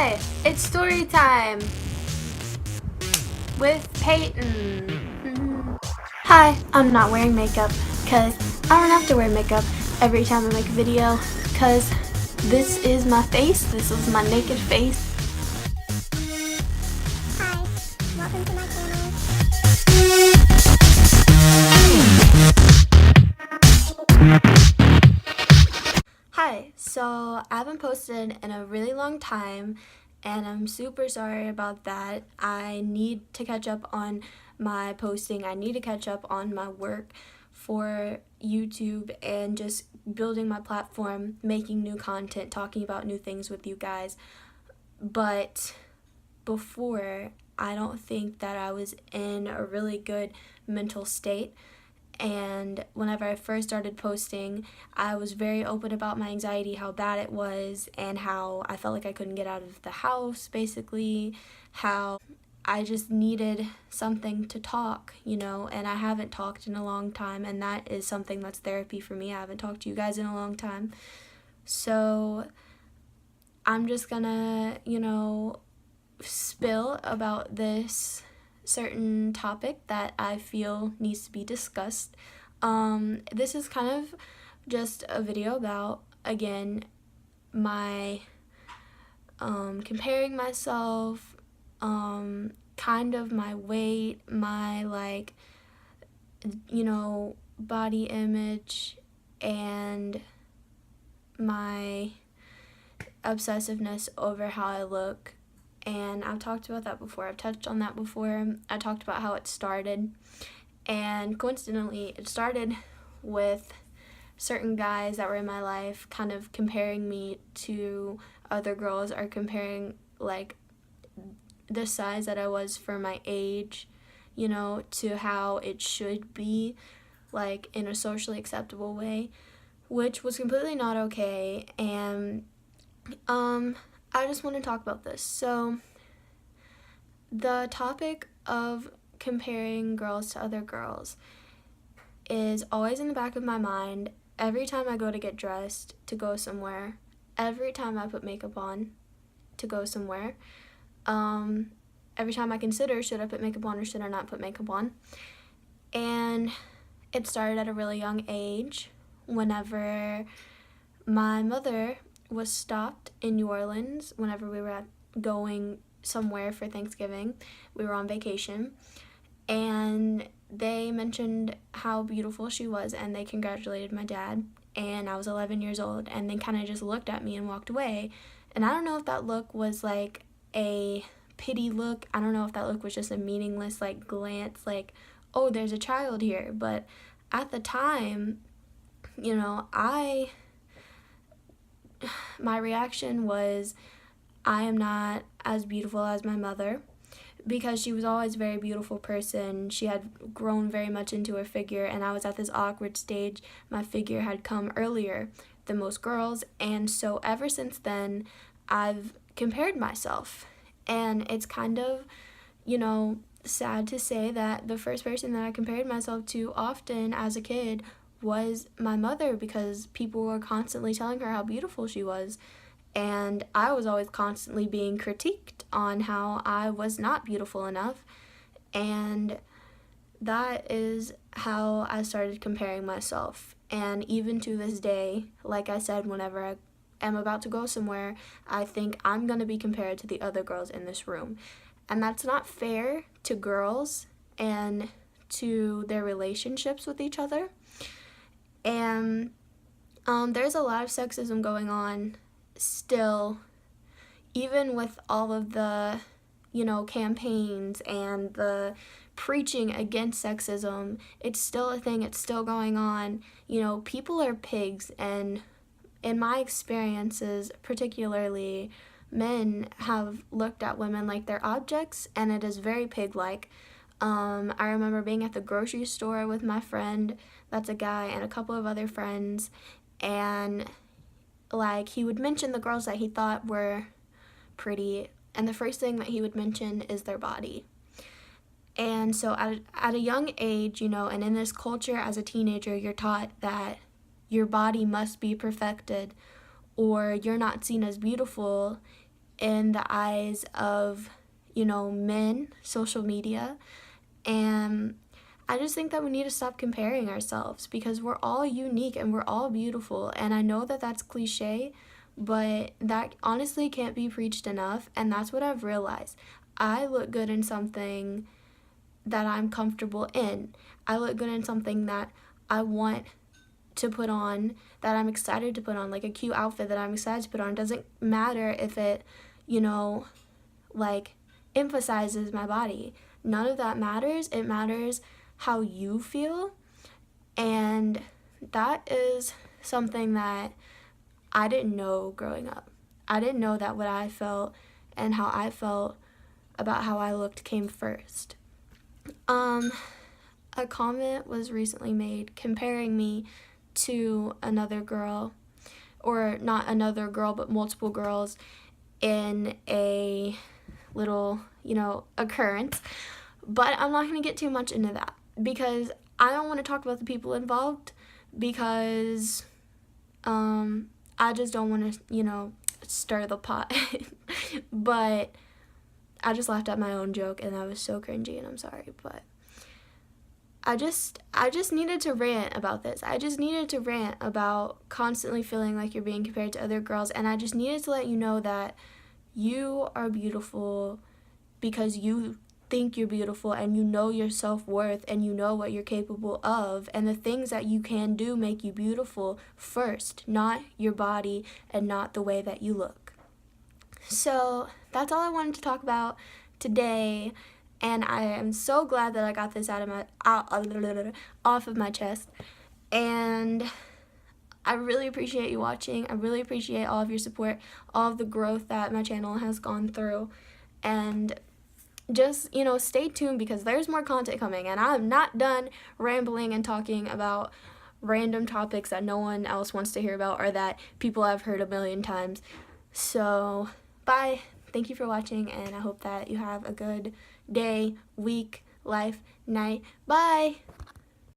Hi, it's story time with Peyton. Hi, I'm not wearing makeup because I don't have to wear makeup every time I make a video because this is my face, this is my naked face. Hi, welcome to my channel. Hi, so I haven't posted in a really long time and I'm super sorry about that. I need to catch up on my posting. I need to catch up on my work for YouTube and just building my platform, making new content, talking about new things with you guys. But before, I don't think that I was in a really good mental state. And whenever I first started posting, I was very open about my anxiety, how bad it was, and how I felt like I couldn't get out of the house, basically, how I just needed something to talk, and I haven't talked in a long time, and that is something that's therapy for me. I haven't talked to you guys in a long time. So I'm just gonna, spill about this certain topic that I feel needs to be discussed. This is kind of just a video about, again, my comparing myself, kind of my weight, my body image, and my obsessiveness over how I look. And I've talked about that before. I've touched on that before. I talked about how it started. And coincidentally, it started with certain guys that were in my life kind of comparing me to other girls, or comparing like the size that I was for my age, to how it should be, like in a socially acceptable way, which was completely not okay. And I just want to talk about this. So, the topic of comparing girls to other girls is always in the back of my mind every time I go to get dressed to go somewhere, every time I put makeup on to go somewhere, every time I consider should I put makeup on or should I not put makeup on. And it started at a really young age whenever my mother was stopped in New Orleans whenever we were going somewhere for Thanksgiving. We were on vacation, and they mentioned how beautiful she was, and they congratulated my dad, and I was 11 years old, and they kind of just looked at me and walked away. And I don't know if that look was like a pity look. I don't know if that look was just a meaningless like glance, like, oh, there's a child here. But at the time, my reaction was, I am not as beautiful as my mother, because she was always a very beautiful person. She had grown very much into her figure, and I was at this awkward stage. My figure had come earlier than most girls, and so ever since then, I've compared myself. And it's kind of, sad to say that the first person that I compared myself to often as a kid was my mother, because people were constantly telling her how beautiful she was. And I was always constantly being critiqued on how I was not beautiful enough. And that is how I started comparing myself. And even to this day, like I said, whenever I am about to go somewhere, I think I'm going to be compared to the other girls in this room. And that's not fair to girls and to their relationships with each other. And there's a lot of sexism going on still, even with all of the, campaigns and the preaching against sexism. It's still a thing. It's still going on. People are pigs, and in my experiences, particularly, men have looked at women like they're objects, and it is very pig-like. I remember being at the grocery store with my friend, that's a guy, and a couple of other friends, and he would mention the girls that he thought were pretty, and the first thing that he would mention is their body. And so at a young age, and in this culture as a teenager, you're taught that your body must be perfected, or you're not seen as beautiful in the eyes of, you know, men, social media. And I just think that we need to stop comparing ourselves because we're all unique and we're all beautiful. And I know that that's cliche, but that honestly can't be preached enough. And that's what I've realized. I look good in something that I'm comfortable in. I look good in something that I want to put on, that I'm excited to put on, like a cute outfit that I'm excited to put on. It doesn't matter if it, you know, like emphasizes my body. None of that matters. It matters how you feel. And that is something that I didn't know growing up. I didn't know that what I felt and how I felt about how I looked came first. A comment was recently made comparing me to another girl, or not another girl, but multiple girls in a little, you know, occurrence. But I'm not going to get too much into that because I don't want to talk about the people involved because I just don't want to, you know, stir the pot. But I just laughed at my own joke and that was so cringy and I'm sorry, but I just needed to rant about this. I just needed to rant about constantly feeling like you're being compared to other girls, and I just needed to let you know that you are beautiful because you think you're beautiful and you know your self-worth and you know what you're capable of, and the things that you can do make you beautiful first, not your body and not the way that you look. So that's all I wanted to talk about today. And I am so glad that I got this off of my chest. And I really appreciate you watching. I really appreciate all of your support, all of the growth that my channel has gone through. And just, you know, stay tuned because there's more content coming. And I'm not done rambling and talking about random topics that no one else wants to hear about or that people have heard a million times. So, bye. Thank you for watching, and I hope that you have a good day, week, life, night. Bye!